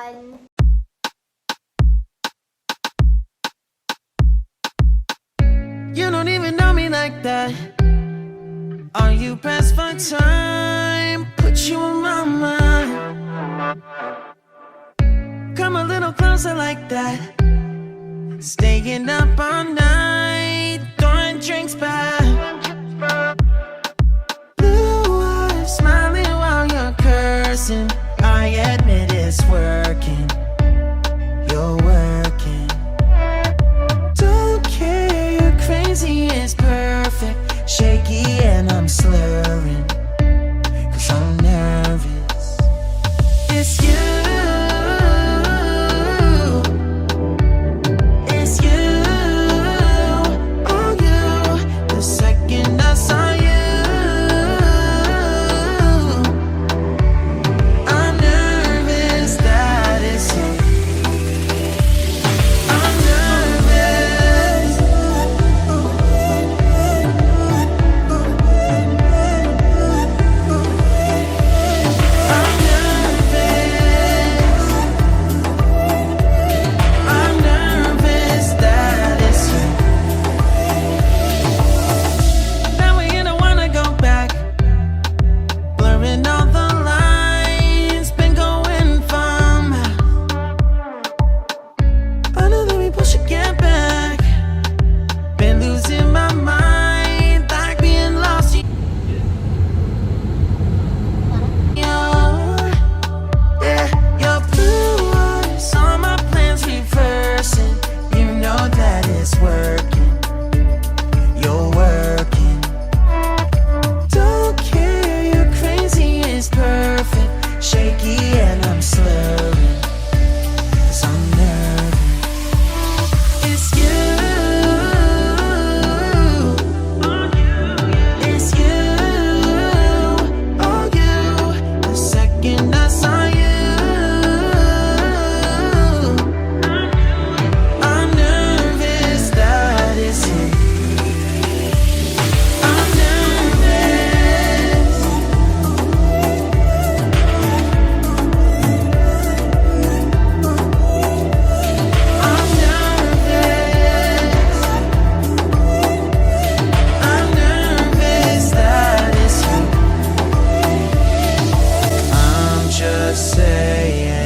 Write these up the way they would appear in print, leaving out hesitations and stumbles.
everyone. You don't even know me like that. Are you pressed for time? Put you in my mind. Come a little closer like that. Staying up all night, throwing drinks back. Blue eyes smiling while you're cursing. I admit it's working. You're working. Don't care, you're crazy, it's perfect. Shaky and I'm slurring, 'cause I'm nervous. It's you. It's you. Oh, you. The second I saw you, I'm nervous that it's you. I'm nervous. I'm nervous. I'm nervous that it's you. Now we don't wanna go back. Blurring all the lines, been going from. I know that we both should get back. Been losing my mind, like being lost. Yeah, your blue eyes, all my plans reversing. You know that it's working. You're working. Don't care, you're crazy, it's perfect. Shaky and I'm slurring, 'cause I'm nervous. It's you. It's you. Oh, you. The second I saw you, I'm nervous that it's you. I'm nervous. I'm nervous. I'm nervous that it's you. I'm just saying,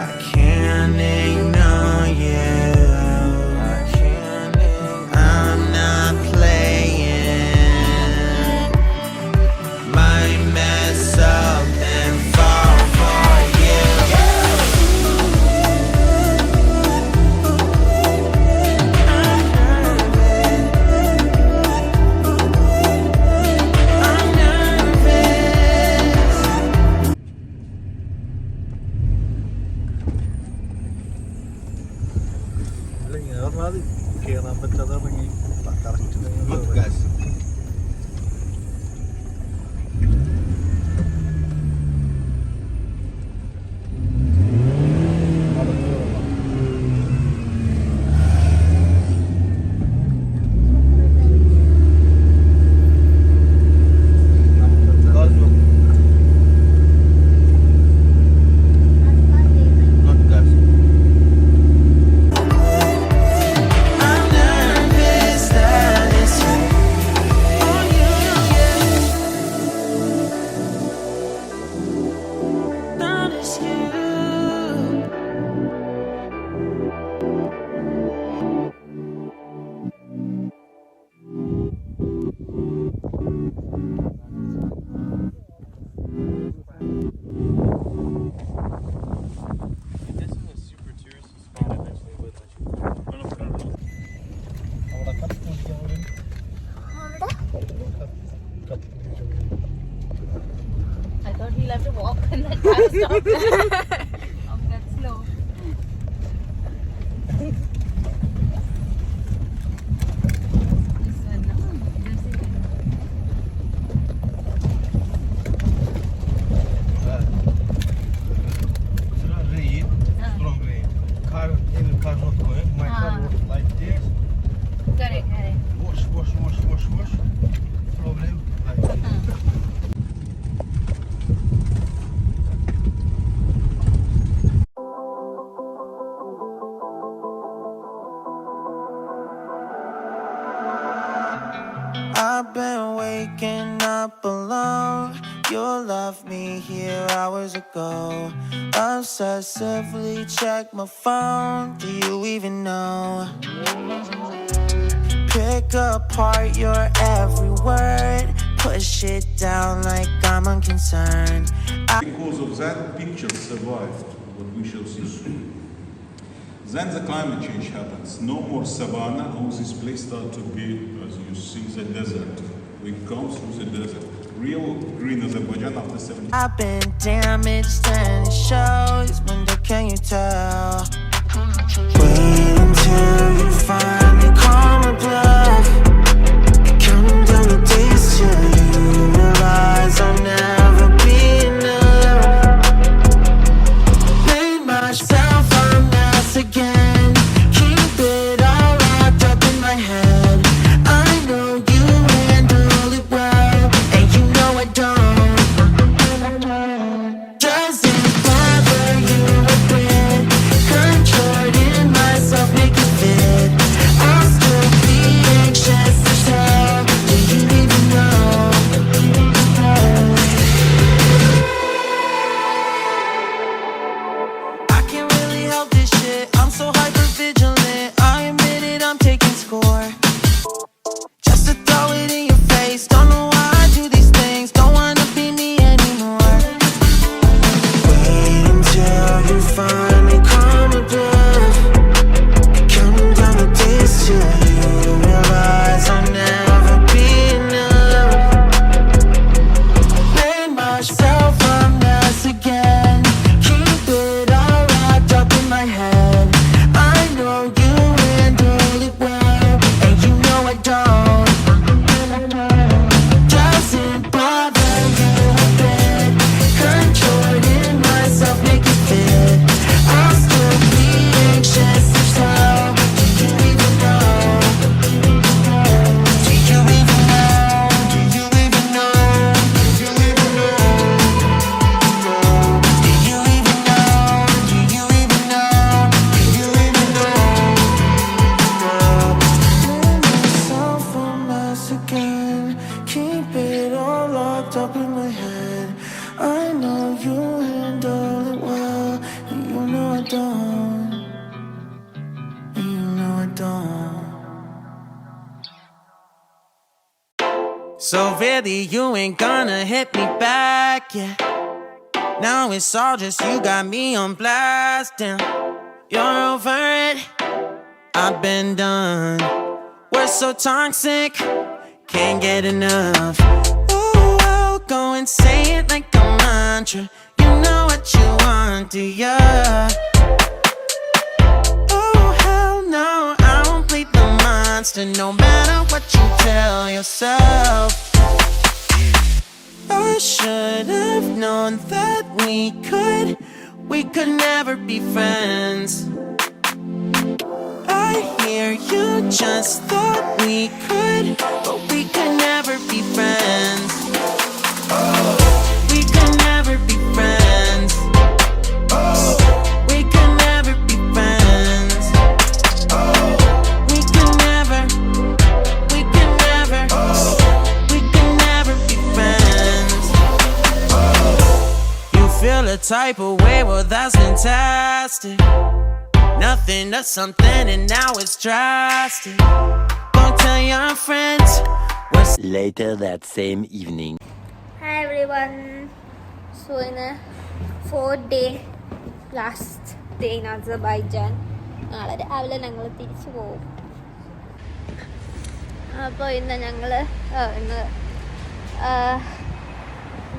I can't ignore you. I'm not playing. Might mess up and fall for you. I'm nervous. അല്ലെങ്കിൽ പറഞ്ഞാൽ കയറാൻ പറ്റാതെ ഇറങ്ങി correct Good guys. Good guys. I'm nervous that it's you. Oh, you, yeah. That it's you. This is a super tourist spot. Eventually, would let you. അവിടെ കത്ത് കുടിക്കാൻ വേണ്ടി കത്ത് കുടിക്കാൻ വേണ്ടി I thought we'll have to walk and that car stopped. Oh, that's slow. This one, no? This is Rain, strong rain. Car in the car not going. My car was like this. correct, correct. Wash. Problem like this. left me here hours ago. Obsessively check my phone. Do you even know? Pick apart your every word. Push it down like I'm unconcerned. Because of that, picture survived, but we shall see soon. Then the climate change happens. No more savanna. All this place starts to be, as you see, the desert. We come through the desert. Real green Azerbaijan after 70. I've been damaged and it shows. Wonder, can you tell? Wait until you finally call my bluff. Counting down the days till you realize I'll never be enough. Made myself a mess again. Keep it all locked up in my head. I know you handle it well, and you know I don't. Doesn't bother you a bit. Contorting myself, make it fit. I'll still be anxious as hell. Do you even know? I can't really help this shit. I'm so hyper vigilant. I admit it, I'm taking score. Just to throw it in your face. Don't know why I do these things. Don't wanna be me anymore. Wait until you finally call my bluff. Counting down the days till you realize I'll never be enough. Made myself a mess again. Keep it all locked up in my head. I know you handle it well, and you know I don't. Doesn't bother you a bit. Contorting myself, make it fit. I'll still be anxious as hell. Do you even know? Do you even know? Do you even know? Do you even know? Do you even know? Do you even know? Do you even know? Made myself a mess again. Keep it all locked up in my head. I know you handle it well, and you know I don't. And you know I don't. So really, you ain't gonna hit me back, yeah. Now it's all just you, got me on blast, damn. You're over it, I've been done. We're so toxic, can't get enough. Ooh, I'll go and say it like a mantra. You know what you want, do ya? Oh, hell no, I won't play the monster, no matter what you tell yourself. I should have known that we could never be friends. I hear you just thought we could, but we could never be friends. We could never be friends. We could never be friends. We could never. We could never. We could never be friends. You feel a type of way, well that's fantastic. Nothing to something and now it's drastic. Don't tell your friends. Later that same evening. Hi everyone. So in a 4-day last day in Azerbaijan. നാളെ രാവിലെ ഞങ്ങൾ തിരിച്ചു പോകും. അപ്പോൾ ഇന്ന് ഞങ്ങൾ ഇന്ന്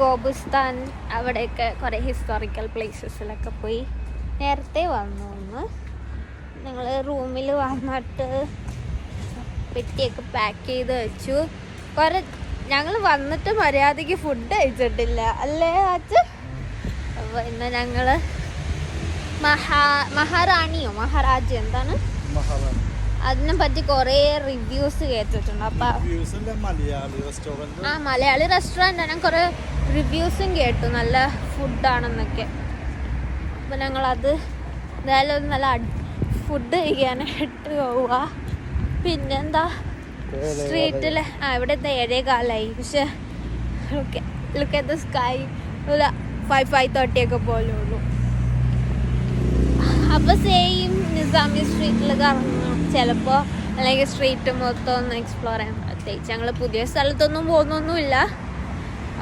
ഗോബുസ്ഥാൻ അവിടെയൊക്കെ കുറേ ഹിസ്റ്റോറിക്കൽ പ്ലേസസിലൊക്കെ പോയി. നേരത്തെ വന്നു ഒന്ന് ഞങ്ങൾ റൂമിൽ വന്നിട്ട് പെട്ടിയൊക്കെ പാക്ക് ചെയ്ത് വെച്ചു. ഞങ്ങൾ വന്നിട്ട് മര്യാദയ്ക്ക് ഫുഡ് കഴിച്ചിട്ടില്ല അല്ലേ അച്ഛൻ? അപ്പോൾ ഇന്ന് ഞങ്ങൾ മഹാറാജി എന്താണ് അതിനെ പറ്റി കുറേ റിവ്യൂസ് കേട്ടിട്ടുണ്ട്. അപ്പം മലയാളി റെസ്റ്റോറൻ്റ് ഞാൻ കുറേ റിവ്യൂസും കേട്ടു, നല്ല ഫുഡാണെന്നൊക്കെ. അപ്പം ഞങ്ങളത് എന്തായാലും നല്ല ഫുഡ് കഴിക്കാനായിട്ട് പോവുക. പിന്നെന്താ സ്ട്രീറ്റിൽ ഇവിടെ 7:15 പക്ഷെ ലുക്ക് അറ്റ് ദ സ്കൈ, ഒരു 5:30 ഒക്കെ പോലെ ഉള്ളൂ. അപ്പോൾ സെയിം നിസാമി സ്ട്രീറ്റിൽ കറങ്ങണം ചിലപ്പോൾ, അല്ലെങ്കിൽ സ്ട്രീറ്റ് മൊത്തം ഒന്ന് എക്സ്പ്ലോർ ചെയ്യാൻ. പ്രത്യേകിച്ച് ഞങ്ങൾ പുതിയ സ്ഥലത്തൊന്നും പോകുന്നൊന്നുമില്ല.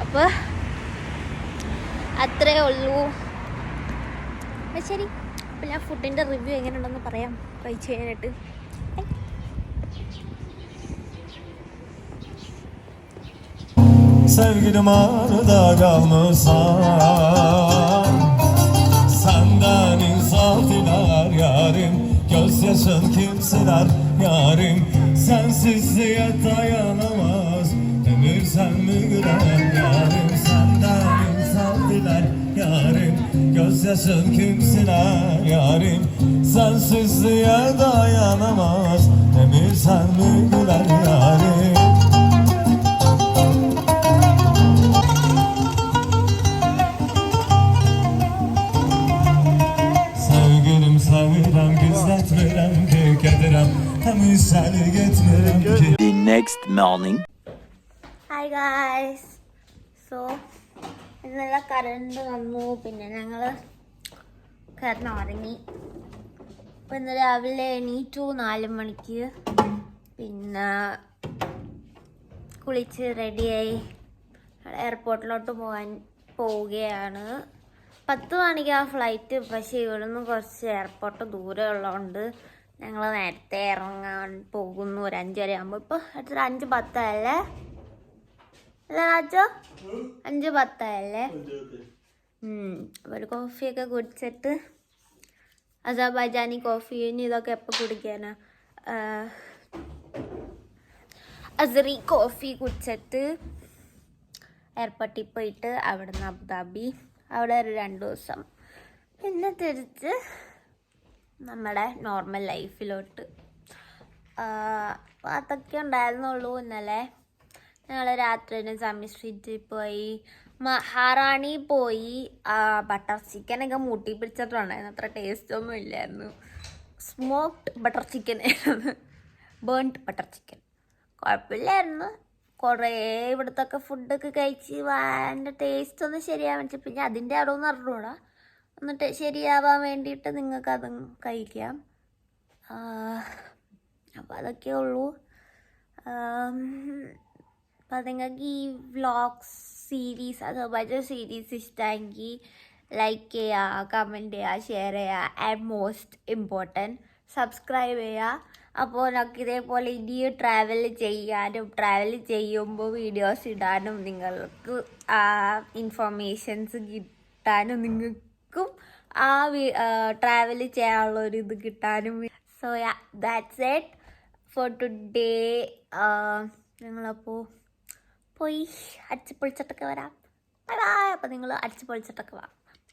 അപ്പോൾ അത്രേ ഉള്ളൂ. ശരി, അപ്പോൾ ഞാൻ ഫുഡിൻ്റെ റിവ്യൂ എങ്ങനെയുണ്ടെന്ന് പറയാം കഴിച്ച് കഴിഞ്ഞിട്ട്. Sevgilim arada kalmışsan, senden insaf diler yarim. Gözyaşın kimseler yarim, sensizliğe dayanamaz. Demir sen mi güler yarim, senden insaf diler yarim. Gözyaşın kimseler yarim, sensizliğe dayanamaz. Demir sen mi güler yarim. The next morning. Hi guys. So ഇന്നലെ current വന്നു, പിന്നെ ഞങ്ങൾ കിടന്നുറങ്ങി. അപ്പോൾ ഇന്ന് രാവിലെ എണീറ്റു 4 മണിക്ക്. പിന്നെ കുളിച്ച് റെഡിയായി എയർപോർട്ടിലോട്ട് പോവുകയാണ്. 10 മണിക്ക് ആ ഫ്ലൈറ്റ്. പക്ഷേ ഇവിടെ നിന്ന് കുറച്ച് എയർപോർട്ട് ദൂരം ഉള്ളതുകൊണ്ട് ഞങ്ങൾ നേരത്തെ ഇറങ്ങാൻ പോകുന്നു. ഒരു 5 വരെ ആകുമ്പോൾ. ഇപ്പോൾ എത്ര 5:10 അല്ലേ? അല്ല രാജോ, 5:10 അപ്പോൾ ഒരു കോഫിയൊക്കെ കുടിച്ചിട്ട്, അസർബൈജാനി കോഫി. ഇനി ഇതൊക്കെ എപ്പോൾ കുടിക്കാനാ? അസറി കോഫി കുടിച്ചിട്ട് എയർപോർട്ടിൽ പോയിട്ട് അവിടെ നിന്ന് അബുദാബി, അവിടെ ഒരു 2 ദിവസം, പിന്നെ തിരിച്ച് നമ്മുടെ നോർമൽ ലൈഫിലോട്ട്. അപ്പോൾ അതൊക്കെ ഉണ്ടായിരുന്നുള്ളൂ ഇന്നലെ. ഞങ്ങൾ രാത്രി നിസാമി സ്ട്രീറ്റിൽ പോയി, മഹാറാണി പോയി. ബട്ടർ ചിക്കനൊക്കെ മൂട്ടി പിടിച്ചിട്ടുണ്ടായിരുന്നു. അത്ര ടേസ്റ്റൊന്നും ഇല്ലായിരുന്നു. സ്മോക്ഡ് ബട്ടർ ചിക്കൻ ആയിരുന്നു, ബേൺഡ് ബട്ടർ ചിക്കൻ. കുഴപ്പമില്ലായിരുന്നു. കുറേ ഇവിടുത്തെ ഫുഡൊക്കെ കഴിച്ച് എൻ്റെ ടേസ്റ്റ് ഒന്ന് ശരിയാവാൻ വെച്ചാൽ, പിന്നെ അതിൻ്റെ അടവൊന്നും അറിഞ്ഞൂടാ. എന്നിട്ട് ശരിയാവാൻ വേണ്ടിയിട്ട് നിങ്ങൾക്കത് കഴിക്കാം. അപ്പോൾ അതൊക്കെ ഉള്ളൂ. അപ്പോൾ നിങ്ങൾക്ക് ഈ വ്ളോഗ്സ് സീരീസ്, അതുപോലെ സീരീസ് ഇഷ്ടമെങ്കിൽ ലൈക്ക് ചെയ്യുക, കമൻറ്റ് ചെയ്യുക, ഷെയർ ചെയ്യുക, ആൻഡ് മോസ്റ്റ് ഇമ്പോർട്ടൻറ്റ് സബ്സ്ക്രൈബ് ചെയ്യുക. അപ്പോൾ നമുക്ക് ഇതേപോലെ ഇനി ട്രാവൽ ചെയ്യാനും, ട്രാവൽ ചെയ്യുമ്പോൾ വീഡിയോസ് ഇടാനും, നിങ്ങൾക്ക് ഇൻഫർമേഷൻസ് കിട്ടാനും, നിങ്ങൾക്കും ആ ട്രാവൽ ചെയ്യാനുള്ള ഒരു ഇത് കിട്ടാനും. So that's it for today. ഞങ്ങളപ്പോൾ പോയി അടിച്ച് പൊളിച്ചിട്ടൊക്കെ വരാം. Bye bye. അപ്പോൾ നിങ്ങൾ അടിച്ച് പൊളിച്ചിട്ടൊക്കെ വാ.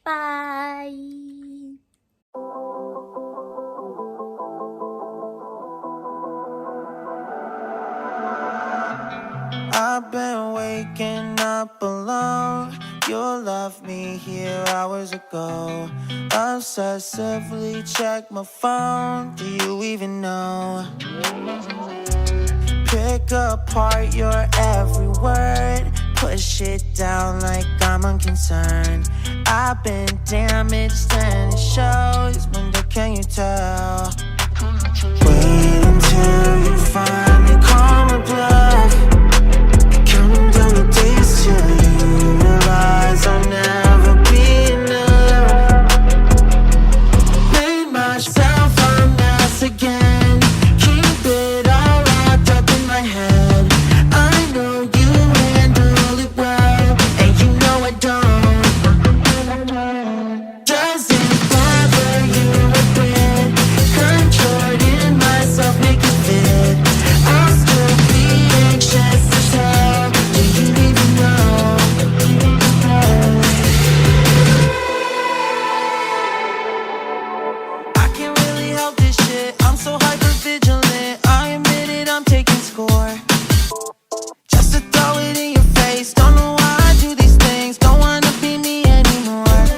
Bye. I've been waking up alone. You left me here hours ago. Obsessively check my phone. Do you even know? Pick apart your every word, push it down like I'm unconcerned. I've been damaged and it shows. When can you tell? Wait until you find